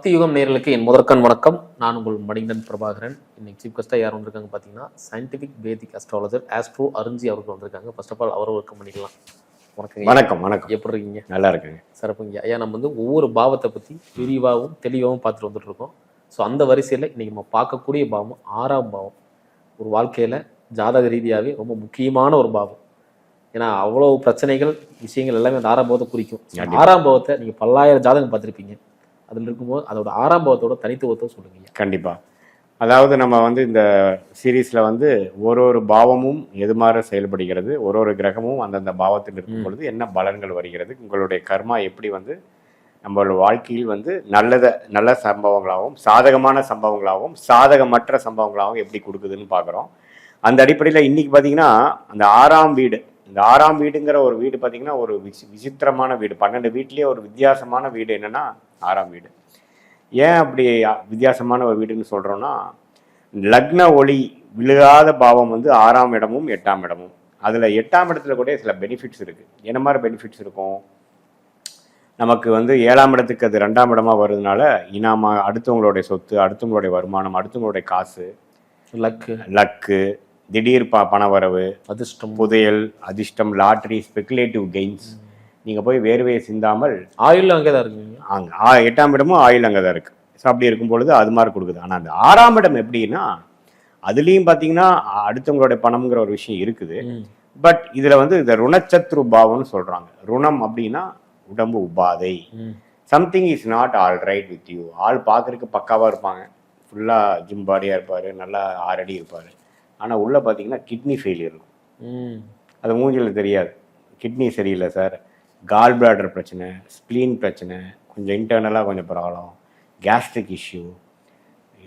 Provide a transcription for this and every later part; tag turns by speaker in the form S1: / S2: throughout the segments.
S1: பக்தி யுகம் நேயர்களுக்கு என் முதற்கண் வணக்கம். நான் உங்கள் மணிகண்டன் பிரபாகரன். இன்னைக்கு சீஃப் கெஸ்ட்டாக யார் வந்திருக்காங்க பார்த்தீங்கன்னா, சயின்டிஃபிக் வேதிக் அஸ்ட்ராலஜர் ஆஸ்ட்ரோ அருஞ்சி அவர்கள் வந்திருக்காங்க. ஃபர்ஸ்ட் ஆஃப் ஆல் அவரை வெல்கம் பண்ணிக்கலாம். வணக்கம்.
S2: வணக்கம். வணக்கம்.
S1: எப்படி இருக்கீங்க?
S2: நல்லா இருக்குங்க.
S1: சிறப்புங்க ஐயா. நம்ம வந்து ஒவ்வொரு பாவத்தை பற்றி விரிவாகவும் தெளிவாகவும் பார்த்துட்டு வந்துட்டு இருக்கோம். ஸோ அந்த வரிசையில் இன்னைக்கு நம்ம பார்க்கக்கூடிய பாவம் 6ஆம் பாவம். ஒரு வாழ்க்கையில் ஜாதக ரீதியாகவே ரொம்ப முக்கியமான ஒரு பாவம். ஏன்னா அவ்வளோ பிரச்சனைகள் விஷயங்கள் எல்லாமே அந்த 6ஆம் பாவத்தை குறிக்கும். 6ஆம் பாவத்தை நீங்கள் பல்லாயிரம் ஜாதகம் பார்த்துருப்பீங்க. அதில் இருக்கும்போது அதோட 6ஆம் பாவத்தோட தனித்துவத்தை சொல்லுங்க.
S2: கண்டிப்பாக. அதாவது நம்ம வந்து இந்த சீரீஸில் வந்து ஒரு பாவமும் எது மாதிரி செயல்படுகிறது, ஒரு கிரகமும் அந்தந்த பாவத்தில் இருக்கும் பொழுது என்ன பலன்கள் வருகிறது, உங்களுடைய கர்மா எப்படி வந்து நம்மளோட வாழ்க்கையில் வந்து நல்ல சம்பவங்களாகவும் சாதகமான சம்பவங்களாகவும் சாதகமற்ற சம்பவங்களாகவும் எப்படி கொடுக்குதுன்னு பார்க்குறோம். அந்த அடிப்படையில் இன்றைக்கி பார்த்திங்கன்னா அந்த 6ஆம் வீடு, இந்த 6ஆம் வீடுங்கிற ஒரு வீடு பார்த்திங்கன்னா ஒரு விசித்திரமான வீடு. 12 வீட்லேயே ஒரு வித்தியாசமான வீடு என்னென்னா 6ஆம் வீடு. ஏன் அப்படி வித்தியாசமான ஒரு வீடுன்னு சொல்கிறோன்னா, லக்ன ஒளி விழுகாத பாவம் வந்து 6ஆம் இடமும் 8ஆம் இடமும். அதில் 8ஆம் இடத்துல கூட சில பெனிஃபிட்ஸ் இருக்குது. என்ன மாதிரி பெனிஃபிட்ஸ் இருக்கும்? நமக்கு வந்து 7ஆம் இடத்துக்கு அது 2ஆம் இடமாக வருதுனால இனாமா, அடுத்தவங்களுடைய சொத்து, அடுத்தவங்களுடைய வருமானம், அடுத்தவங்களுடைய காசு, லக்கு, திடீர் பணவரவு, அதிர்ஷ்டம், புதையல், அதிர்ஷ்டம், லாட்ரி, ஸ்பெகுலேட்டிவ் கெயின்ஸ். நீங்கள் போய் வேர்வையை சிந்தாமல்
S1: ஆயில் அங்கே தான் இருக்குங்க.
S2: அங்கே 8ஆம் இடமும் ஆயில் அங்கே தான் இருக்குது. ஸோ அப்படி இருக்கும் பொழுது அது மாதிரி கொடுக்குது. ஆனால் அந்த 6ஆம் இடம் எப்படின்னா, அதுலேயும் பார்த்தீங்கன்னா அடுத்தவங்களுடைய பணம்ங்கிற ஒரு விஷயம் இருக்குது. பட் இதில் வந்து இந்த ருணச்சத்ரு பாவம்னு சொல்கிறாங்க. ருணம் அப்படின்னா உடம்பு உபாதை. Something is not all right with you. ஆள் பார்க்குறதுக்கு பக்காவாக இருப்பாங்க, ஃபுல்லாக ஜிம் பாடியாக இருப்பார், நல்லா 6 அடி இருப்பார். ஆனால் உள்ளே பார்த்தீங்கன்னா கிட்னி ஃபெயிலியர் இருக்கும். அது மூஞ்சில் தெரியாது. கிட்னி சரியில்லை சார், கால் பிளாடர் பிரச்சனை, ஸ்ப்ளீன் பிரச்சனை, கொஞ்சம் இன்டர்னலாக கொஞ்சம் ப்ராப்ளம், கேஸ்ட்ரிக் இஷ்யூ,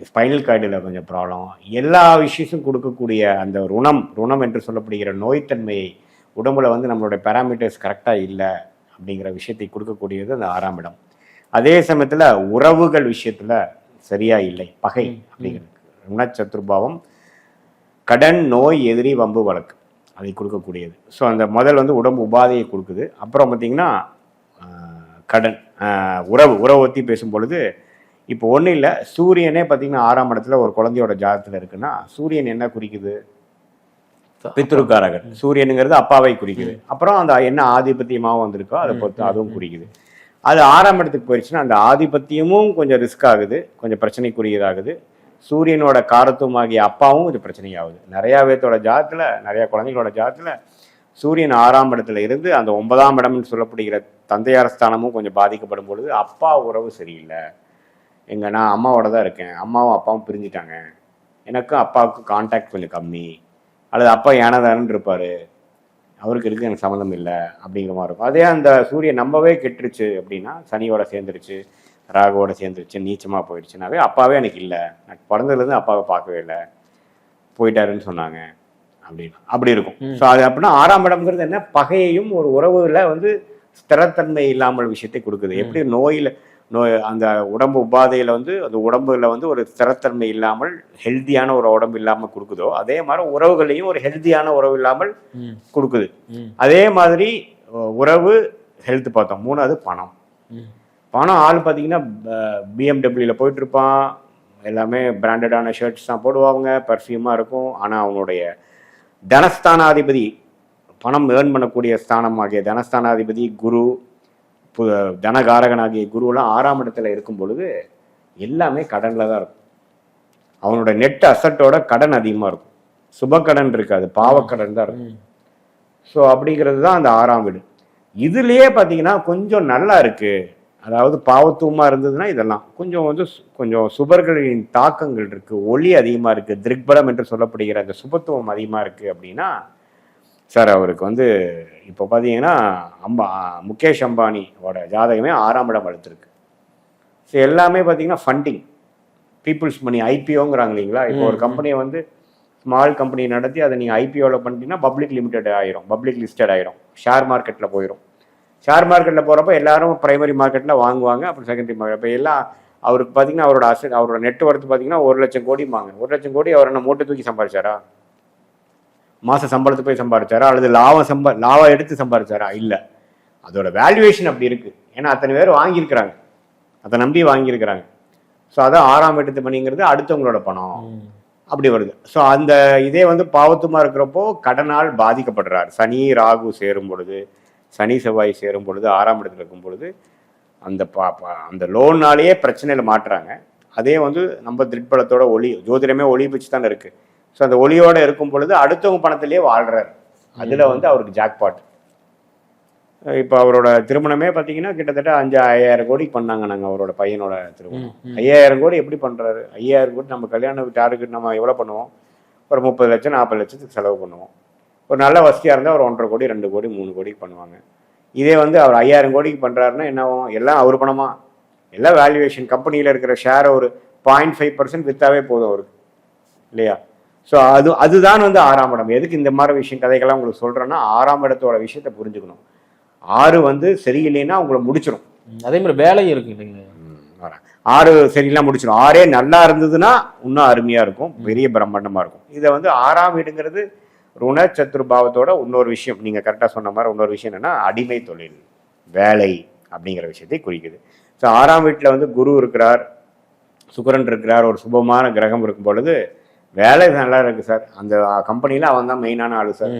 S2: ஸ்பைனல் கார்டில் கொஞ்சம் ப்ராப்ளம், எல்லா விஷயத்தும் கொடுக்கக்கூடிய அந்த ருணம் என்று சொல்லப்படுகிற நோய்த்தன்மையை, உடம்புல வந்து நம்மளுடைய பேராமீட்டர்ஸ் கரெக்டாக இல்லை அப்படிங்கிற விஷயத்தை கொடுக்கக்கூடியது அந்த 6ஆம் இடம். அதே சமயத்தில் உறவுகள் விஷயத்தில் சரியாக இல்லை, பகை அப்படிங்கிறது ருணச்சத்ருபாவம். கடன், நோய், எதிரி, வம்பு, வழக்கு அதை கொடுக்கக்கூடியது. ஸோ அந்த முதல் வந்து உடம்பு உபாதையை கொடுக்குது. அப்புறம் பார்த்திங்கன்னா கடன், உறவு பற்றி பேசும் பொழுது இப்போ ஒன்றும் இல்லை. சூரியனே பார்த்திங்கன்னா 6ஆம் இடத்துல ஒரு குழந்தையோட ஜாதகத்தில் இருக்குன்னா, சூரியன் என்ன குறிக்குது? பித்ருக்காரகன். சூரியனுங்கிறது அப்பாவை குறிக்குது. அப்புறம் அந்த என்ன ஆதிபத்தியமாகவும் வந்திருக்கோ அதை பொறுத்து அதுவும் குறிக்குது. அது 6ஆம் இடத்துக்கு போயிடுச்சுன்னா அந்த ஆதிபத்தியமும் கொஞ்சம் ரிஸ்க் ஆகுது, கொஞ்சம் பிரச்சனைக்குரியதாகுது. சூரியனோட காரத்துவமாகிய அப்பாவும் இது பிரச்சனையாகுது. நிறையா பேர்த்தோட ஜாதத்தில், நிறையா குழந்தைகளோட ஜாதத்தில் சூரியன் 6ஆம் இடத்துல இருந்து அந்த 9ஆம் இடம்னு சொல்லப்படுகிற தந்தையார் ஸ்தானமும் கொஞ்சம் பாதிக்கப்படும் பொழுது அப்பா உறவு சரியில்லை. நான் அம்மாவோட தான் இருக்கேன், அம்மாவும் அப்பாவும் பிரிஞ்சுட்டாங்க, எனக்கும் அப்பாவுக்கும் கான்டாக்ட் கொஞ்சம் கம்மி, அல்லது அப்பா ஏனதானு இருப்பார், அவருக்கு இருக்கு எனக்கு சம்மந்தம் இல்லை அப்படிங்கிற மாதிரி இருக்கும். அதே அந்த சூரியன் நம்பவே கெட்டுருச்சு அப்படின்னா, சனியோட சேர்ந்துருச்சு, ராகுவோட சேர்ந்துருச்சு, நீச்சமாக போயிடுச்சுனாவே அப்பாவே எனக்கு இல்லை, எனக்கு பிறந்ததுலேருந்து அப்பாவை பார்க்கவே இல்லை, போயிட்டாருன்னு சொன்னாங்க அப்படின்னு அப்படி இருக்கும். ஸோ அது அப்படின்னா 6ஆம் இடம்ங்கிறது என்ன? பகையையும் ஒரு உறவுல வந்து ஸ்திரத்தன்மை இல்லாமல் விஷயத்தை கொடுக்குது. எப்படி நோய் அந்த உடம்பு உபாதையில் வந்து அந்த உடம்புல வந்து ஒரு ஸ்திரத்தன்மை இல்லாமல் ஹெல்த்தியான ஒரு உடம்பு இல்லாமல் கொடுக்குதோ, அதே மாதிரி உறவுகளையும் ஒரு ஹெல்த்தியான உறவு இல்லாமல் கொடுக்குது. அதே மாதிரி உறவு, ஹெல்த் பார்த்தோம். 3வது பணம். ஆள் பார்த்தீங்கன்னா பிஎம்டபிள்யூவில் போயிட்டுருப்பான், எல்லாமே பிராண்டடான ஷர்ட்ஸ் தான் போடுவாங்க, பர்ஃப்யூமாக இருக்கும். ஆனால் அவனுடைய தனஸ்தானாதிபதி, பணம் ஏர்ன் பண்ணக்கூடிய ஸ்தானமாகிய தனஸ்தானாதிபதி குரு, தனகாரகனாகிய குருவெல்லாம் 6ஆம் இடத்துல இருக்கும் பொழுது எல்லாமே கடனில் தான் இருக்கும். அவனோட நெட் அசட்டோட கடன் அதிகமாக இருக்கும். சுபக்கடன் இருக்காது, பாவக்கடன் தான் இருக்கும். ஸோ அப்படிங்கிறது தான் அந்த 6ஆம் வீடு. இதுலேயே பார்த்தீங்கன்னா கொஞ்சம் நல்லா இருக்குது. அதாவது பாவத்துவமாக இருந்ததுன்னா இதெல்லாம் கொஞ்சம் சுபர்களின் தாக்கங்கள் இருக்குது, ஒளி அதிகமாக இருக்குது, திருக்பலம் என்று சொல்லப்படுகிற அந்த சுபத்துவம் அதிகமாக இருக்குது அப்படின்னா, சார் அவருக்கு வந்து இப்போ பார்த்தீங்கன்னா முகேஷ் அம்பானியோட ஜாதகமே 6ஆம் இடம் வளர்த்துருக்கு. ஸோ எல்லாமே பார்த்தீங்கன்னா ஃபண்டிங், பீப்புள்ஸ் மணி, ஐபிஓங்கிறாங்க இல்லைங்களா? இப்போ ஒரு கம்பெனியை வந்து ஸ்மால் கம்பெனி நடத்தி அதை நீங்கள் ஐபிஓவில் பண்ணிட்டீங்கன்னா பப்ளிக் லிமிடெட் ஆயிரும், பப்ளிக் லிஸ்டட் ஆயிரும், ஷேர் மார்க்கெட்டில் போயிடும். ஷேர் மார்க்கெட்டில் போகிறப்ப எல்லாரும் ப்ரைமரி மார்க்கெட்டில் வாங்குவாங்க, அப்புறம் செகண்டரி மார்க்கெட். இப்போ எல்லாம் அவருக்கு பார்த்தீங்கன்னா அவரோட நெட் ஒர்த் பார்த்தீங்கன்னா 1 லட்சம் கோடிம்பாங்க. 1 லட்சம் கோடி அவர் என்ன மூட்டை தூக்கி சம்பாதிச்சாரா? மாத சம்பளத்துக்கு போய் சம்பாதிச்சாரா? அல்லது லாபம் எடுத்து சம்பாதிச்சாரா? இல்லை. அதோட வேல்யூவேஷன் அப்படி இருக்குது. ஏன்னா அத்தனை பேர் வாங்கியிருக்கிறாங்க, அதை நம்பி வாங்கியிருக்கிறாங்க. ஸோ அதான் 6ஆம் இடத்து பணிங்கிறது அடுத்தவங்களோட பணம் அப்படி வருது. ஸோ அந்த இதே வந்து பாவத்துமா இருக்கிறப்போ கடனால் பாதிக்கப்படுறார். சனி ராகு சேரும் பொழுது, சனி செவ்வாய் சேரும் பொழுது, 6ஆம் இடத்துல இருக்கும் பொழுது அந்த அந்த லோன்னாலேயே பிரச்சனையில மாட்டுறாங்க. அதே வந்து நம்ம திருப்பலத்தோட ஒளி, ஜோதிடமே ஒளி பிச்சு தானே இருக்கு. ஸோ அந்த ஒளியோட இருக்கும் பொழுது அடுத்தவங்க பணத்திலேயே வாழ்றாரு. அதுல வந்து அவருக்கு ஜாக்பாட். இப்போ அவரோட திருமணமே பார்த்தீங்கன்னா கிட்டத்தட்ட 5,000 கோடிக்கு பண்ணாங்க. நாங்கள் அவரோட பையனோட திருமணம் 5,000 கோடி எப்படி பண்ணுறாரு? 5,000 கோடி நம்ம கல்யாணம் டார்கெட் நம்ம எவ்வளோ பண்ணுவோம்? ஒரு 30 லட்சம் 40 லட்சத்துக்கு செலவு பண்ணுவோம். ஒரு நல்ல வசதியாக இருந்தால் ஒரு 1,50 கோடி 2 கோடி 3 கோடிக்கு பண்ணுவாங்க. இதே வந்து அவர் 5,000 கோடிக்கு பண்ணுறாருன்னா என்ன ஆகும்? எல்லாம் அவர் பணமா? எல்லாம் வேல்யூவேஷன் கம்பெனியில் இருக்கிற ஷேரை ஒரு 0.5% வித்தாவே போதும் அவருக்கு இல்லையா? ஸோ அதுதான் வந்து 6ஆம் இடம். எதுக்கு இந்த மாதிரி விஷயம் கதைகள்லாம் உங்களுக்கு சொல்கிறேன்னா 6ஆம் இடத்தோட விஷயத்தை புரிஞ்சுக்கணும். 6 வந்து சரியில்லைன்னா உங்களை முடிச்சிடும்.
S1: அதே மாதிரி வேலையும் இருக்கு இல்லைங்க.
S2: 6 சரியில்லாம் முடிச்சிடும். 6 நல்லா இருந்ததுன்னா இன்னும் அருமையா இருக்கும், பெரிய பிரம்மாண்டமா இருக்கும். இதை வந்து 6ஆம் வீடுங்கிறது ருண சத்துருபாவத்தோட இன்னொரு விஷயம். நீங்க கரெக்டா சொன்ன மாதிரி இன்னொரு விஷயம் என்னன்னா அடிமை தொழில், வேலை அப்படிங்கிற விஷயத்தை குறிக்குது. ஸோ 6ஆம் வீட்டில் வந்து குரு இருக்கிறார், சுக்கிரன் இருக்கிறார், ஒரு சுபமான கிரகம் இருக்கும் பொழுது வேலை நல்லா இருக்கு சார், அந்த கம்பெனியில் அவன் தான் மெயினான ஆளு சார்.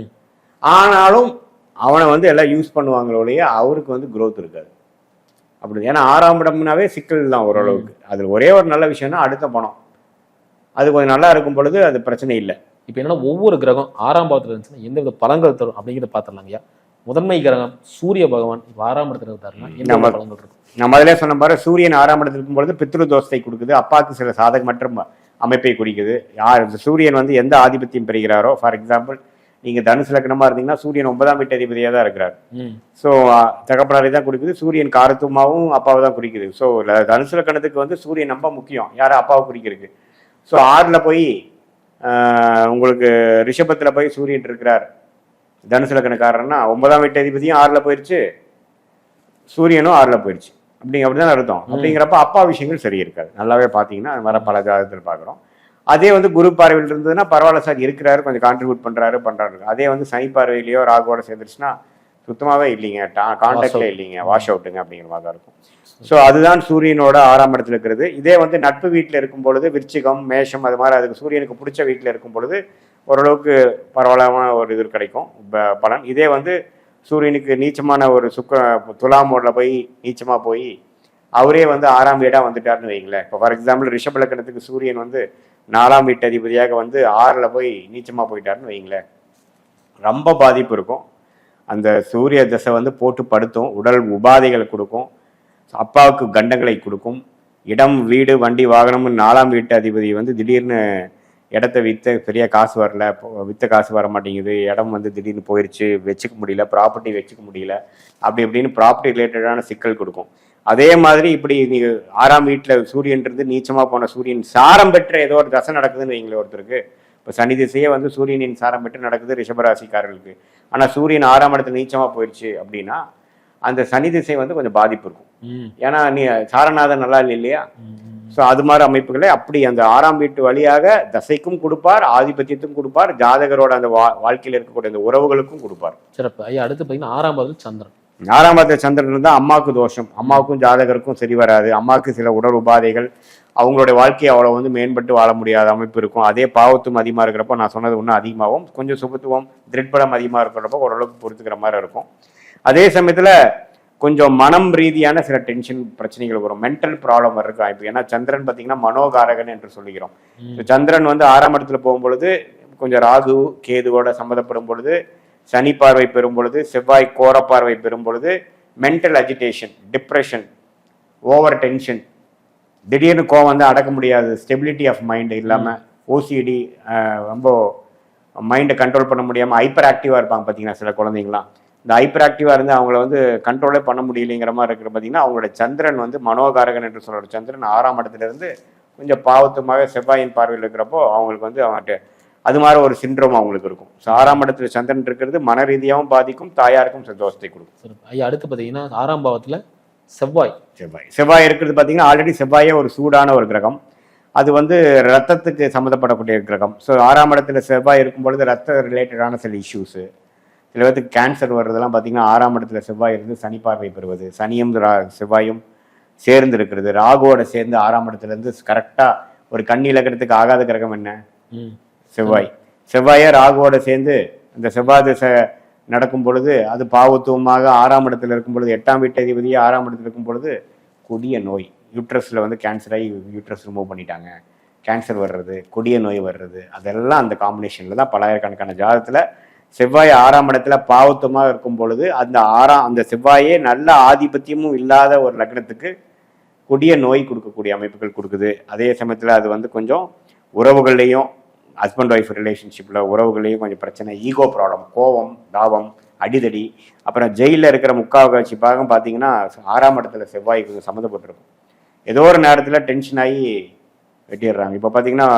S2: ஆனாலும் அவனை வந்து எல்லாம் யூஸ் பண்ணுவாங்களோடைய அவருக்கு வந்து growth இருக்காது. அப்படி ஏன்னா 6ஆம் இடம்னாவே சிக்கல் தான் ஓரளவுக்கு. அதில் ஒரே ஒரு நல்ல விஷயம்னா அடுத்த பணம் அது கொஞ்சம் நல்லா இருக்கும் பொழுது அது பிரச்சனை இல்லை.
S1: இப்போ என்னன்னா ஒவ்வொரு கிரகம் 6ஆம் பாவத்தில் இருந்துச்சுன்னா எந்தவித பலன்கள் தரும் அப்படிங்கிறத பார்த்துடலாங்கய்யா. முதன்மை கிரகம் சூரிய பகவான் 6ஆம் இடத்துல இருந்தாருன்னா என்ன பலன்கள் இருக்கும்?
S2: நம்ம அதிலே சொன்ன மாதிரி சூரியன் 6ஆம் இடத்துல இருக்கும்பொழுது பித்ரு தோஷத்தை கொடுக்குது, அப்பாவுக்கு சில சாதகமற்ற அமைப்பை குறிக்குது. சூரியன் வந்து எந்த ஆதிபத்தியம் பெறுகிறாரோ, ஃபார் எக்ஸாம்பிள் நீங்க தனுசு லக்னமா இருந்தீங்கன்னா சூரியன் 9ஆம் வீட்டு அதிபதியாக தான் இருக்கிறார். ஸோ தகப்பனாரை தான் குறிக்குது. சூரியன் காரத்துமாவும் அப்பாவை தான் குறிக்குது. ஸோ தனுசு லக்னத்துக்கு வந்து சூரியன் ரொம்ப முக்கியம், யாரும் அப்பாவை குறிக்கிறதுக்கு. ஸோ 6ல் போய் உங்களுக்கு ரிஷபத்தில் போய் சூரியன் இருக்கிறார் தனுசு லக்னக்காரன்னா 9ஆம் வீட்டு அதிபதியும் 6ல் போயிடுச்சு, சூரியனும் 6ல் போயிடுச்சு. அப்படிதான் அர்த்தம். அப்படிங்கிறப்ப அப்பா விஷயங்கள் சரி இருக்காது. நல்லாவே பார்த்தீங்கன்னா அது மாதிரி பல ஜாதகத்தில் பார்க்குறோம். அதே வந்து குரு பார்வையில் இருந்ததுன்னா பரவாயில்ல சார் இருக்கிறாரு, கொஞ்சம் கான்ட்ரிபியூட் பண்றாரு. அதே வந்து சனி பார்வையிலையோ ராகுவோட சேர்ந்துருச்சுன்னா சுத்தமாவே இல்லைங்க, கான்டாக்ட்ல இல்லைங்க, வாஷ் அவுட்டுங்க அப்படிங்கிற மாதிரி தான் இருக்கும். ஸோ அதுதான் சூரியனோட 6ஆம் இடத்துல இருக்கிறது. இதே வந்து நட்பு வீட்டில் இருக்கும் பொழுது விருச்சிகம் மேஷம் அது மாதிரி அதுக்கு சூரியனுக்கு பிடிச்ச வீட்டில் இருக்கும் பொழுது ஓரளவுக்கு பரவாயில்லாம ஒரு இது கிடைக்கும் பலன். இதே வந்து சூரியனுக்கு நீச்சமான ஒரு துலாமோட்ல போய் நீச்சமா போய் அவரே வந்து 6ஆம் வீடா வந்துட்டாருன்னு வைங்களேன். இப்போ ஃபார் எக்ஸாம்பிள் ரிஷப லக்னத்துக்கு சூரியன் வந்து 4ஆம் வீட்டு அதிபதியாக வந்து 6ல் போய் நீச்சமா போயிட்டாருன்னு வைங்களேன், ரொம்ப பாதிப்பு இருக்கும். அந்த சூரிய தசை வந்து போட்டு படுத்தும், உடல் உபாதைகளை கொடுக்கும், அப்பாவுக்கு கண்டங்களை கொடுக்கும். இடம் வீடு வண்டி வாகனம் 4ஆம் வீட்டு அதிபதி வந்து திடீர்னு இடத்த விற்ற பெரிய காசு வரல, விற்ற காசு வர மாட்டேங்குது, இடம் வந்து திடீர்னு போயிடுச்சு, வச்சுக்க முடியல, ப்ராப்பர்ட்டி வச்சுக்க முடியல, அப்படி இப்படின்னு ப்ராப்பர்ட்டி ரிலேட்டடான சிக்கல் கொடுக்கும். அதே மாதிரி இப்படி நீங்க 6ஆம் வீட்டில் சூரியன் இருந்து நீச்சமா போன சூரியன் சாரம் பெற்ற ஏதோ ஒரு தசை நடக்குதுன்னு வைங்களேன் ஒருத்தருக்கு. இப்போ சனி திசையே வந்து சூரியனின் சாரம் பெற்று நடக்குது ரிஷபராசிக்காரர்களுக்கு. ஆனால் சூரியன் 6ஆம் இடத்துல நீச்சமா போயிடுச்சு அப்படின்னா அந்த சனி திசை வந்து கொஞ்சம் பாதிப்பு இருக்கும். ஏன்னா நீ சாரநாதன் நல்லா இல்லை இல்லையா? ஸோ அது மாதிரி அமைப்புகளை அப்படி அந்த 6ஆம் வீட்டு வழியாக தசைக்கும் கொடுப்பார், ஆதிபத்தியத்துக்கும் கொடுப்பார், ஜாதகரோட அந்த வாழ்க்கையில் இருக்கக்கூடிய அந்த உறவுகளுக்கும் கொடுப்பார்.
S1: சிறப்பு ஐயா. அடுத்து பார்த்தீங்கன்னா 6ஆம் பாவத்தில் சந்திரன்.
S2: 6ஆம் பாவத்தில் சந்திரன் இருந்தால் அம்மாவுக்கு தோஷம், அம்மாவுக்கும் ஜாதகருக்கும் சரி வராது. அம்மாவுக்கு சில உடல் உபாதைகள், அவங்களுடைய வாழ்க்கையை அவ்வளோ வந்து மேம்பட்டு வாழ முடியாத அமைப்பு இருக்கும். அதே பாவத்துவம் அதிகமாக இருக்கிறப்போ நான் சொன்னது இன்னும் அதிகமாகவும், கொஞ்சம் சுபத்துவம் திரிட்பலம் அதிகமாக இருக்கிறப்போ ஓரளவுக்கு பொறுத்துக்கிற மாதிரி இருக்கும். அதே சமயத்தில் கொஞ்சம் மனம் ரீதியான சில டென்ஷன் பிரச்சனைகள் வரும், மென்டல் ப்ராப்ளம் வர்றதுக்கு வாய்ப்பு. ஏன்னா சந்திரன் பார்த்தீங்கன்னா மனோகாரகன் என்று சொல்லுகிறோம். சந்திரன் வந்து 6ஆம் இடத்துல போகும்பொழுது கொஞ்சம் ராகு கேதுவோட சம்மந்தப்படும் பொழுது, சனி பார்வை பெறும் பொழுது, செவ்வாய் கோர பார்வை பெறும் பொழுது mental agitation, depression, over tension, திடீர்னு கோவம் வந்து அடக்க முடியாது, ஸ்டெபிலிட்டி ஆஃப் மைண்ட் இல்லாமல் ஓசிடி, ரொம்ப மைண்டை கண்ட்ரோல் பண்ண முடியாமல் ஹைப்பர் ஆக்டிவாக இருப்பாங்க பார்த்தீங்கன்னா சில குழந்தைங்களாம். இந்த ஹைப்பர் ஆக்டிவாக இருந்து அவங்கள வந்து கண்ட்ரோலே பண்ண முடியலைங்கிற மாதிரி இருக்கிற பார்த்தீங்கன்னா அவங்களோட சந்திரன் வந்து மனோகாரகன் என்று சொல்கிற சந்திரன் 6ஆம் இடத்துலேருந்து கொஞ்சம் பாவத்துமாக செவ்வாயின் பார்வையில் இருக்கிறப்போ அவங்களுக்கு வந்து அவங்கள்ட்ட அது மாதிரி ஒரு சிண்ட்ரோம் அவங்களுக்கு இருக்கும். ஸோ 6ஆம் இடத்துல சந்திரன் இருக்கிறது மன ரீதியாகவும் பாதிக்கும், தாயாருக்கும் சந்தோஷத்தை கொடுக்கும்.
S1: ஐயா அடுத்து பார்த்தீங்கன்னா 6ஆம் பாவத்தில்
S2: செவ்வாய் இருக்கிறது பார்த்தீங்கன்னா ஆல்ரெடி செவ்வாயே ஒரு சூடான ஒரு கிரகம், அது வந்து ரத்தத்துக்கு சம்மந்தப்படக்கூடிய கிரகம். ஸோ 6ஆம் இடத்துல செவ்வாய் இருக்கும் பொழுது ரத்த ரிலேட்டடான சில இஷ்யூஸு, சில பேருக்கு கேன்சர் வர்றதெல்லாம் பார்த்தீங்கன்னா 6ஆம் இடத்துல செவ்வாய் இருந்து சனி பார்வை பெறுவது, சனியும் செவ்வாயும் சேர்ந்து இருக்கிறது. ராகுவோட சேர்ந்து 6ஆம் இடத்துல இருந்து கரெக்டா ஒரு கன்னி இலக்கணத்துக்கு ஆகாத கிரகம் என்ன? செவ்வாய். செவ்வாயே ராகுவோட சேர்ந்து இந்த செவ்வாய் திசை நடக்கும் பொழுது அது பாவத்துவமாக 6ஆம் இடத்துல இருக்கும் பொழுது 8ஆம் வீட்டு அதிபதியே 6ஆம் இடத்துல இருக்கும் பொழுது கொடிய நோய், யூட்ரஸ்ல வந்து கேன்சர் ஆகி யூட்ரஸ் ரிமூவ் பண்ணிட்டாங்க, கேன்சர் வர்றது, கொடிய நோய் வர்றது, அதெல்லாம் அந்த காம்பினேஷன்ல தான் பலாயிரக்கணக்கான ஜாதகத்துல செவ்வாய் 6ஆம் இடத்துல பாவத்துவமாக இருக்கும் பொழுது அந்த செவ்வாயே நல்ல ஆதிபத்தியமும் இல்லாத ஒரு லக்னத்துக்கு கொடிய நோய் கொடுக்கக்கூடிய அமைப்புகள் கொடுக்குது. அதே சமயத்துல அது வந்து கொஞ்சம் உறவுகள்லையும் ஹஸ்பண்ட் ஒய்ஃப் ரிலேஷன்ஷிப்ல உறவுகளையும் கொஞ்சம் பிரச்சனை, ஈகோ ப்ராப்ளம், கோபம், தாபம், அடிதடி. அப்புறம் ஜெயிலில் இருக்கிற முக்கால்வாசி பாகம் பார்த்தீங்கன்னா 6ஆம் இடத்துல செவ்வாய் சம்மந்தப்பட்டிருக்கும். ஏதோ ஒரு நேரத்தில் டென்ஷன் ஆகி வெட்டிடுறாங்க. இப்போ பார்த்தீங்கன்னா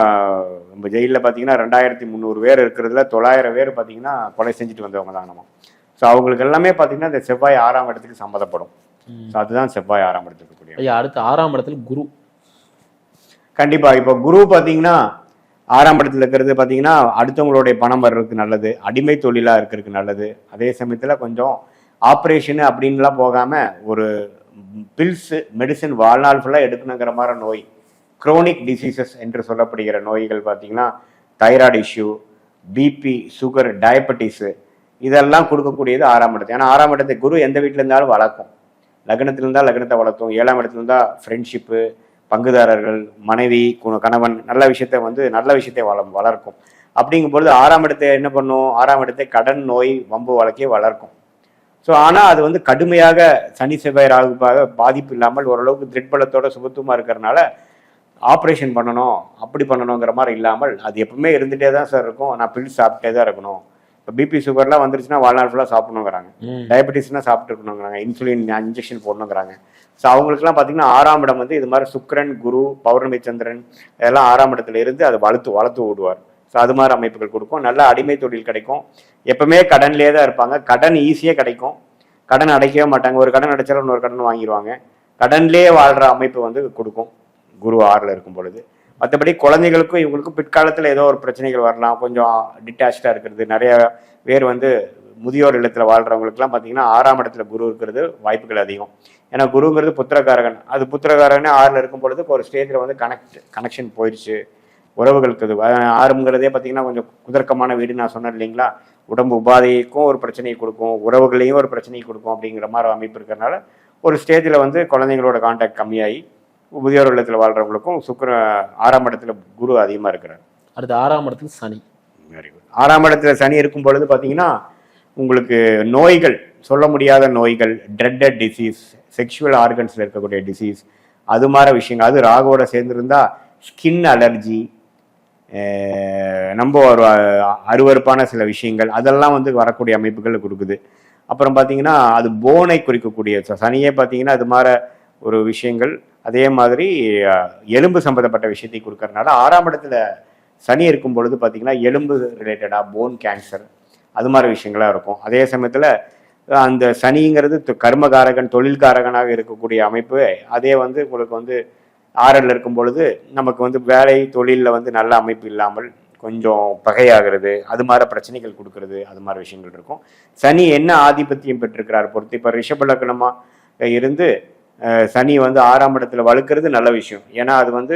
S2: நம்ம ஜெயிலில் பார்த்தீங்கன்னா 2300 பேர் இருக்கிறதுல 900 பேர் பார்த்தீங்கன்னா கொலை செஞ்சுட்டு வந்தவங்க தான் நம்ம. ஸோ அவங்களுக்கு எல்லாமே பார்த்தீங்கன்னா இந்த செவ்வாய் 6ஆம் இடத்துக்கு சம்மந்தப்படும். ஸோ அதுதான் செவ்வாய் 6ஆம் இடத்துக்கு கூடிய.
S1: அடுத்து 6ஆம் இடத்துல குரு.
S2: கண்டிப்பா இப்போ குரு பார்த்தீங்கன்னா 6ஆம் இடத்துல இருக்கிறது பார்த்தீங்கன்னா அடுத்தவங்களுடைய பணம் வர்றதுக்கு நல்லது, அடிமை தொழிலாக இருக்கிறதுக்கு நல்லது. அதே சமயத்தில் கொஞ்சம் ஆப்ரேஷனு அப்படின்லாம் போகாமல் ஒரு பில்ஸு மெடிசன் வாழ்நாள் ஃபுல்லாக எடுக்கணுங்கிற மாதிரி நோய், குரோனிக் டிசீசஸ் என்று சொல்லப்படுகிற நோய்கள் பார்த்தீங்கன்னா thyroid issue, BP, sugar, diabetes, இதெல்லாம் கொடுக்கக்கூடியது 6ஆம் இடத்து. ஏன்னா 6ஆம் இடத்தை குரு எந்த வீட்டில் இருந்தாலும் வளர்க்கும். லக்னத்தில் இருந்தால் லக்னத்தை வளர்த்தும், 7ஆம் இடத்துல இருந்தால் ஃப்ரெண்ட்ஷிப்பு, பங்குதாரர்கள், மனைவி, கணவன், நல்ல விஷயத்தை வளர்க்கும். அப்படிங்கும்பொழுது 6ஆம் இடத்தை என்ன பண்ணும்? 6ஆம் இடத்தை கடன், நோய், வம்பு வழக்கே வளர்க்கும். ஸோ ஆனால் அது வந்து கடுமையாக சனி செவ்வாய் ராகுவாக பாதிப்பு இல்லாமல் ஓரளவுக்கு திட்பலத்தோட சுபத்துவமாக இருக்கிறனால ஆப்ரேஷன் பண்ணணும் அப்படி பண்ணணுங்கிற மாதிரி இல்லாமல் அது எப்பவுமே இருந்துகிட்டே தான் சார் இருக்கும். நான் பில்ஸ் சாப்பிட்டே தான் இருக்கணும். இப்போ பிபி சுகர்லாம் வந்துருச்சுன்னா வாழ்நாள் ஃபுல்லாக சாப்பிடணுங்கிறாங்க, டயபெட்டிஸ்னால் சாப்பிட்டு இருக்கணுங்கிறாங்க, இன்சுலின் இன்ஜெக்ஷன் போடணுங்கிறாங்க. ஸோ அவங்களுக்குலாம் பார்த்தீங்கன்னா 6ஆம் இடம் வந்து இது மாதிரி சுக்கிரன், குரு, பௌர்ணமி சந்திரன் இதெல்லாம் 6ஆம் இடத்துல இருந்து அதை வளர்த்து விடுவார். ஸோ அது மாதிரி அமைப்புகள் கொடுக்கும். நல்ல அடிமை தொழில் கிடைக்கும். எப்பவுமே கடன்லேயே தான் இருப்பாங்க. கடன் ஈஸியாக கிடைக்கும், கடன் அடைக்கவே மாட்டாங்க. ஒரு கடன் அடைச்சாலும் இன்னொரு கடன் வாங்கிடுவாங்க. கடன்லேயே வாழ்கிற அமைப்பு வந்து கொடுக்கும் குரு 6ல் இருக்கும் பொழுது. மற்றபடி குழந்தைகளுக்கும் இவங்களுக்கும் பிற்காலத்தில் ஏதோ ஒரு பிரச்சனைகள் வரலாம். கொஞ்சம் டிட்டாச்சாக இருக்கிறது, நிறைய பேர் வந்து முதியோர் இல்லத்தில் வாழ்கிறவங்களுக்குலாம் பார்த்தீங்கன்னா 6ஆம் இடத்துல குரு இருக்கிறது வாய்ப்புகள் அதிகம். ஏன்னா குருங்கிறது புத்திரகாரகன். அது புத்திரகாரகனே 6ல் இருக்கும் பொழுது ஒரு ஸ்டேஜில் வந்து கனெக்ஷன் போயிடுச்சு உறவுகளுக்கு. அது 6ங்கிறதே பார்த்தீங்கன்னா கொஞ்சம் குதர்க்கமான வீடு நான் சொன்னேன் இல்லைங்களா. உடம்பு உபாதைக்கும் ஒரு பிரச்சனையை கொடுக்கும், உறவுகளையும் ஒரு பிரச்சனையை கொடுக்கும். அப்படிங்கிற மாதிரி அமைப்பு இருக்கிறனால ஒரு ஸ்டேஜில் வந்து குழந்தைங்களோட கான்டாக்ட் கம்மியாகி முதியோர் இல்லத்தில் வாழ்கிறவங்களுக்கும் 6ஆம் இடத்துல குரு அதிகமாக இருக்கிறார்.
S1: அடுத்து 6ஆம் இடத்துல சனி.
S2: Very good. 6ஆம் இடத்துல சனி இருக்கும் பொழுது பார்த்தீங்கன்னா உங்களுக்கு நோய்கள், சொல்ல முடியாத நோய்கள், ட்ரெட்டட் டிசீஸ், செக்ஷுவல் ஆர்கன்ஸில் இருக்கக்கூடிய டிசீஸ், அது மாதிரி விஷயங்கள். அது ராகுவோட சேர்ந்துருந்தா ஸ்கின் அலர்ஜி, நம்ம ஒரு அருவறுப்பான சில விஷயங்கள், அதெல்லாம் வந்து வரக்கூடிய அமைப்புகள் கொடுக்குது. அப்புறம் பார்த்தீங்கன்னா அது போனை குறிக்கக்கூடிய சனியே பார்த்தீங்கன்னா அது மாதிரி ஒரு விஷயங்கள். அதே மாதிரி எலும்பு சம்மந்தப்பட்ட விஷயத்தை கொடுக்கறதுனால 6ஆம் இடத்துல சனி இருக்கும் பொழுது பார்த்தீங்கன்னா எலும்பு ரிலேட்டடாக போன் கேன்சர் அது மாதிரி விஷயங்களாக இருக்கும். அதே சமயத்தில் அந்த சனிங்கிறது கர்மகாரகன், தொழில்காரகனாக இருக்கக்கூடிய அமைப்பு. அதே வந்து உங்களுக்கு வந்து 6ல் இருக்கும் பொழுது நமக்கு வந்து வேலை தொழிலில் வந்து நல்ல அமைப்பு இல்லாமல் கொஞ்சம் பகையாகிறது, அது மாதிரி பிரச்சனைகள் கொடுக்கறது, அது மாதிரி விஷயங்கள் இருக்கும். சனி என்ன ஆதிபத்தியம் பெற்றிருக்கிறார் பொறுத்து. இப்போ ரிஷப லக்னமாக இருந்து சனி வந்து 6ஆம் இடத்துல வலுக்கிறது நல்ல விஷயம். ஏன்னா அது வந்து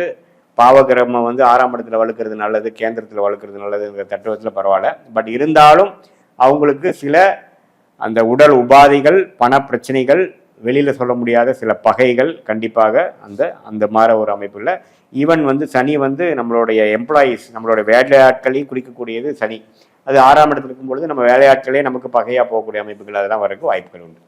S2: பாவகிரமம் வந்து 6ஆம் இடத்துல வலுக்கிறது நல்லது, கேந்திரத்தில் வலுக்கிறது நல்லதுங்கிற தத்துவத்தில் பரவாயில்ல. பட் இருந்தாலும் அவங்களுக்கு சில அந்த உடல் உபாதைகள், பண பிரச்சனைகள், வெளியில் சொல்ல முடியாத சில பகைகள் கண்டிப்பாக அந்த மாதிரி ஒரு அமைப்புல. ஈவன் வந்து சனி வந்து நம்மளுடைய எம்ப்ளாயீஸ், நம்மளுடைய வேலையாட்களையும் குறிக்கக்கூடியது சனி. அது 6ஆம் இடத்துல இருக்கும் பொழுது நம்ம வேலையாட்களே நமக்கு பகையாக போகக்கூடிய அமைப்புகள் அதெல்லாம் வரக்கு வாய்ப்புகள் உண்டு.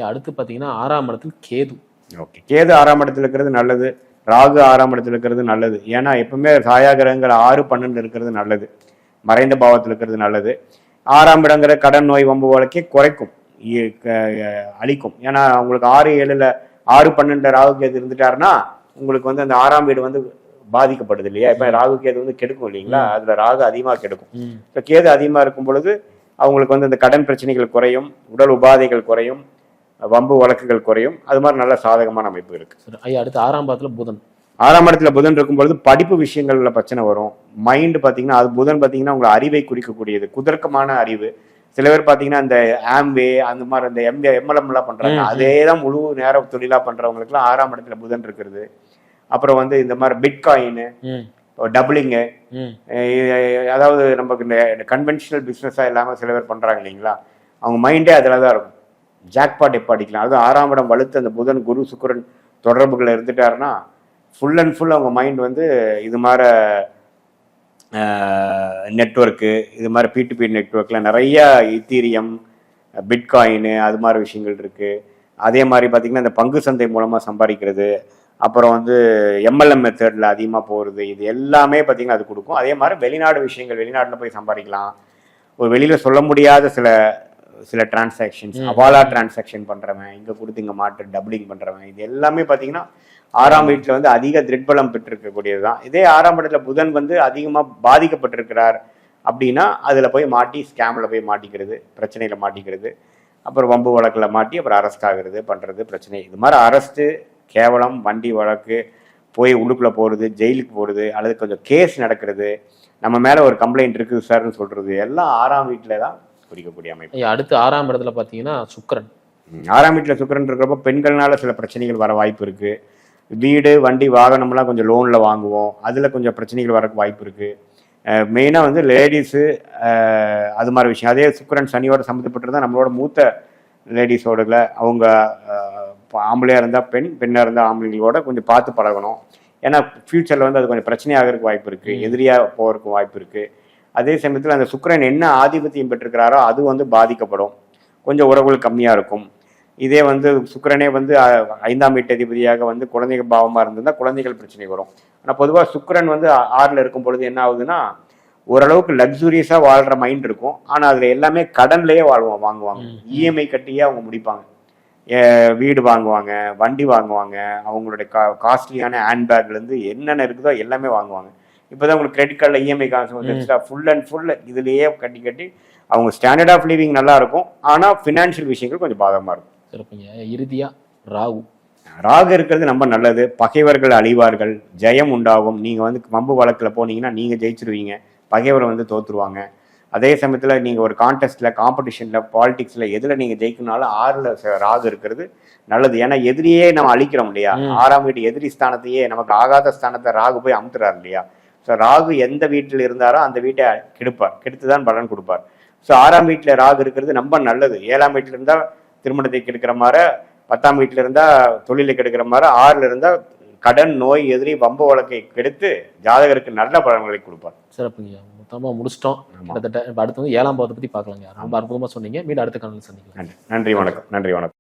S1: அடுத்து பார்த்தீங்கன்னா 6ஆம் இடத்துல கேது.
S2: ஓகே, கேது 6ஆம் இடத்துல இருக்கிறது நல்லது, ராகு 6ஆம் இடத்துல இருக்கிறது நல்லது. ஏன்னா எப்பவுமே சாயாகிரகங்கள் 6, 12 இருக்கிறது நல்லது, மறைந்த பாவத்தில் இருக்கிறது நல்லது. 6ஆம் இடங்கிற கடன், நோய், வம்பு வழக்கே குறைக்கும், அழிக்கும். ஏன்னா உங்களுக்கு 6, 7ல் 6, 12 ராகு கேது இருந்துட்டாருன்னா உங்களுக்கு வந்து அந்த 6ஆம் வீடு வந்து பாதிக்கப்படுது இல்லையா. இப்போ ராகு கேது வந்து கெடுக்கும் இல்லைங்களா, அதுல ராகு அதிகமாக கெடுக்கும். இப்போ கேது அதிகமாக இருக்கும் பொழுது அவங்களுக்கு வந்து அந்த கடன் பிரச்சனைகள் குறையும், உடல் உபாதைகள் குறையும், வம்பு வழக்குகள் குறையும். அது மாதிரி நல்ல சாதகமான அமைப்பு இருக்கு.
S1: அடுத்து 6ஆம் பாவத்துல புதன்.
S2: 6ஆம் இடத்துல புதன் இருக்கும் பொழுது படிப்பு விஷயங்கள்ல பிரச்சனை வரும். மைண்டு பார்த்தீங்கன்னா அது புதன் பார்த்தீங்கன்னா உங்களை அறிவை குறிக்கக்கூடியது, குதர்க்கமான அறிவு, சில பேர் பார்த்தீங்கன்னா இந்த ஆம்வே அந்த மாதிரி அந்த எம்எல்எம் எல்லாம் பண்றாங்க, அதே தான் முழு நேர தொழிலா பண்றவங்களுக்குலாம் 6ஆம் இடத்துல புதன் இருக்கிறது. அப்புறம் வந்து இந்த மாதிரி பிட்காயின் டபுளிங்கு, அதாவது நமக்கு இந்த கன்வென்ஷனல் பிஸ்னஸாக இல்லாமல் சில பேர் பண்ணுறாங்க இல்லைங்களா, அவங்க மைண்டே அதில் தான் இருக்கும். ஜாக்பாட் எப்போ அடிக்கலாம், அது 6ஆம் இடம் வலுத்து அந்த புதன் குரு சுக்கிரன் தொடர்புகளை இருந்துட்டாருன்னா ஃபுல் அண்ட் ஃபுல் அவங்க மைண்ட் வந்து இது மாதிரி நெட்ஒர்க்கு, இது மாதிரி P2P நெட்ஒர்க்கில் நிறைய இத்தீரியம், பிட்காயின் அது மாதிரி விஷயங்கள் இருக்குது. அதே மாதிரி பார்த்திங்கன்னா இந்த பங்கு சந்தை மூலமாக சம்பாதிக்கிறது, அப்புறம் வந்து எம்எல்எம் மெத்தடில் அதிகமாக போகிறது, இது எல்லாமே பார்த்திங்கன்னா அது கொடுக்கும். அதே மாதிரி வெளிநாடு விஷயங்கள், வெளிநாட்டில் போய் சம்பாதிக்கலாம். ஒரு வெளியில் சொல்ல முடியாத சில டிரான்சாக்ஷன்ஸ், அவாலா டிரான்சாக்ஷன் பண்ணுறவன், இங்கே கொடுத்து இங்கே மாட்டு டபுளிங் பண்ணுறவன், இது எல்லாமே பார்த்தீங்கன்னா 6ஆம் வீட்டில் வந்து அதிக திரிட்பலம் பெற்றிருக்கக்கூடியது தான். இதே 6ஆம் இடத்துல புதன் வந்து அதிகமாக பாதிக்கப்பட்டிருக்கிறார் அப்படின்னா அதில் போய் மாட்டி ஸ்கேமில் போய் மாட்டிக்கிறது, பிரச்சனையில் மாட்டிக்கிறது, அப்புறம் வம்பு வழக்கில் மாட்டி அப்புறம் அரெஸ்ட் ஆகிறது பண்ணுறது பிரச்சனை. இது மாதிரி அரெஸ்ட்டு, கேவலம், வண்டி வழக்கு, போய் உள்ளுக்குள்ளே போகிறது, ஜெயிலுக்கு போகிறது, அல்லது கொஞ்சம் கேஸ் நடக்கிறது, நம்ம மேலே ஒரு கம்ப்ளைண்ட் இருக்குது சார்னு சொல்கிறது, எல்லாம் 6ஆம் வீட்டில் தான் குறிக்கக்கூடிய அமைப்பு.
S1: அடுத்து 6ஆம் இடத்துல பார்த்தீங்கன்னா சுக்கிரன்.
S2: 6ஆம் வீட்டில் சுக்கிரன் இருக்கிறப்போ பெண்கள்னால சில பிரச்சனைகள் வர வாய்ப்பு இருக்குது. வீடு, வண்டி, வாகனம்லாம் கொஞ்சம் லோனில் வாங்குவோம், அதில் கொஞ்சம் பிரச்சனைகள் வரக்கு வாய்ப்பு இருக்குது. மெயினாக வந்து லேடிஸு அது மாதிரி விஷயம். அதே சுக்கிரன் சனியோட சம்மந்தப்பட்டிருந்தால் நம்மளோட மூத்த லேடிஸோடல அவங்க ஆம்பளையாக இருந்தால் பெண்ணாக இருந்தால் ஆம்பளைங்களோட கொஞ்சம் பார்த்து பழகணும். ஏன்னா ஃப்யூச்சரில் வந்து அது கொஞ்சம் பிரச்சனையாகிறதுக்கு வாய்ப்பு இருக்குது, எதிரியாக போகிறதுக்கு வாய்ப்பு இருக்குது. அதே சமயத்தில் அந்த சுக்கிரன் என்ன ஆதிபத்தியம் பெற்றிருக்கிறாரோ அது வந்து பாதிக்கப்படும், கொஞ்சம் உறவுகள் கம்மியாக இருக்கும். இதே வந்து சுக்கிரனே வந்து 5ஆம் வீட்டு அதிபதியாக வந்து குழந்தைகள் பாவமாக இருந்ததுன்னா குழந்தைகள் பிரச்சனை வரும். ஆனால் பொதுவாக சுக்கிரன் வந்து 6ல் இருக்கும் பொழுது என்ன ஆகுதுன்னா ஓரளவுக்கு லக்ஸூரியஸாக வாழ்கிற மைண்ட் இருக்கும். ஆனால் அதில் எல்லாமே கடன்லேயே வாங்குவாங்க, இஎம்ஐ கட்டியே அவங்க முடிப்பாங்க. வீடு வாங்குவாங்க, வண்டி வாங்குவாங்க, அவங்களுடைய காஸ்ட்லியான ஹேண்ட்பேக்லேருந்து என்னென்ன இருக்குதோ எல்லாமே வாங்குவாங்க. இப்போ தான் உங்களுக்கு கிரெடிட் கார்டில் இஎம்ஐ காசு வந்துச்சுன்னா ஃபுல் அண்ட் ஃபுல் இதுலேயே கட்டி அவங்க ஸ்டாண்டர்ட் ஆஃப் லிவிங் நல்லா இருக்கும். ஆனால் ஃபினான்ஷியல் விஷயங்கள் கொஞ்சம் பாதகமாக இருக்கும்.
S1: சிறப்புங்க. இறுதியாக
S2: ராகு இருக்கிறது ரொம்ப நல்லது. பகைவர்கள் அழிவார்கள், ஜெயம் உண்டாகும். நீங்கள் வந்து வம்பு வழக்கில் போனீங்கன்னா நீங்கள் ஜெயிச்சிருவீங்க, பகைவரை வந்து தோற்றுருவாங்க. அதே சமயத்தில் நீங்கள் ஒரு கான்டெஸ்ட்டில், காம்படிஷனில், பாலிடிக்ஸில் எதில் நீங்கள் ஜெயிக்கணும்னாலும் 6ல் ராகு இருக்கிறது நல்லது. ஏன்னா எதிரியே நம்ம அழிக்கிறோம் இல்லையா, 6ஆம் வீட்டு எதிரி ஸ்தானத்தையே நமக்கு ஆகாத ஸ்தானத்தை ராகு போய் அமுத்துறாரு இல்லையா. ஸோ ராகு எந்த வீட்டில் இருந்தாரோ அந்த வீட்டை கெடுத்து தான் பலன் கொடுப்பார். ஸோ 6ஆம் வீட்டில் ராகு இருக்கிறது ரொம்ப நல்லது. 7ஆம் வீட்டில் இருந்தால் திருமணத்தை கெடுக்கிற மாதிரி, 10ஆம் வீட்டில் இருந்தால் தொழிலை கெடுக்கிற மாதிரி, 6ல் இருந்தால் கடன், நோய், எதிரி, வம்பு வழக்கை கெடுத்து ஜாதகருக்கு நல்ல பலன்களை கொடுப்பார்.
S1: சிறப்புங்க. மொத்தமாக முடிச்சிட்டோம் கிட்டத்தட்ட. இப்போ அடுத்து வந்து 7ஆம் பாவத்தை பற்றி பார்க்கலாங்க. ரொம்ப அற்புதமாக சொன்னீங்க. மீண்டும் அடுத்த காலையில் சந்திக்கலாம்.
S2: நன்றி, வணக்கம்.